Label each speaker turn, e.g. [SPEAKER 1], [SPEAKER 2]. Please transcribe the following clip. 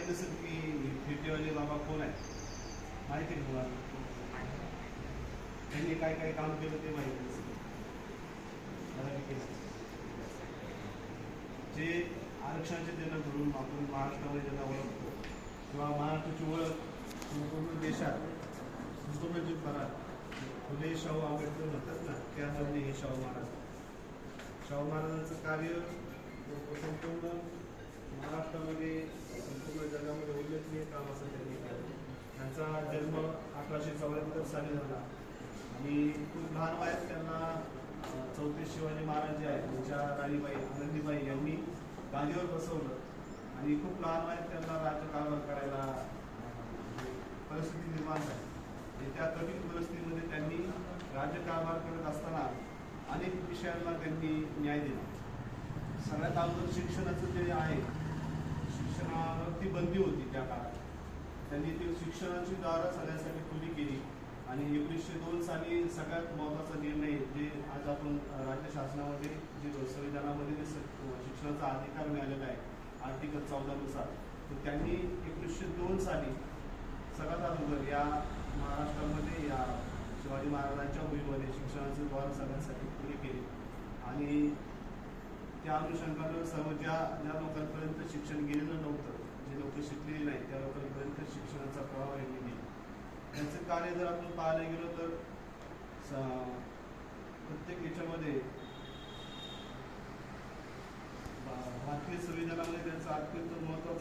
[SPEAKER 1] माहिती नसेल की फेटेवाले बाबा कोण आहे, माहिती आहे मुलांना त्यांनी काय काय काम केलं ते माहिती नसेल. जे आरक्षणाचे जनक म्हणून आपण महाराष्ट्रामध्ये ज्यांना ओळखतो किंवा महाराष्ट्राची ओळख संपूर्ण देशात संपूर्ण जगभरात फुले शाहू आंबेडकर म्हणतात ना, त्याप्रमाणे हे शाहू महाराजांचं कार्य संपूर्ण महाराष्ट्रामध्ये संपूर्ण जगामध्ये उल्लेखनीय काम असं त्यांनी केलं. त्यांचा जन्म 1874 साली झाला आणि खूप लहान वयात त्यांना चौथे शिवाजी महाराज जे आहेत त्यांच्या राणीबाई आनंदीबाई यांनी गादीवर बसवलं आणि खूप लहान वयात त्यांना राज्यकारभार करायला परिस्थिती निर्माण झाली. त्या कठीण परिस्थितीमध्ये त्यांनी राज्यकारभार करत असताना अनेक विषयांना त्यांनी न्याय दिला. सगळ्यात अगोदर शिक्षणाचं जे आहे, शिक्षणावरती बंदी होती त्या काळात. त्यांनी ते शिक्षणाची दारं सगळ्यासाठी खुली केली आणि 1902 साली सगळ्यात महत्त्वाचा निर्णय जे आज आपण राज्य शासनामध्ये जे संविधानामध्ये जे शिक्षणाचा अधिकार मिळालेला आहे आर्टिकल 14 नुसार, तर त्यांनी 1902 साली सगळ्यात अगोदर या महाराष्ट्रामध्ये या शिवाजी महाराजांच्या भूमीमध्ये शिक्षणाचं द्वार सगळ्यांसाठी खुले केले आणि त्या अनुषंगानं सर्व ज्या लोकांपर्यंत शिक्षण गेलेलं नव्हतं, जे लोक शिकलेली नाही त्या लोकांपर्यंत शिक्षणाचा प्रभाव यांनी दिला. त्यांचं कार्य जर आपण पाहायला गेलो तर प्रत्येक याच्यामध्ये भारतीय संविधानामध्ये त्यांचा अत्यंत महत्त्वाचा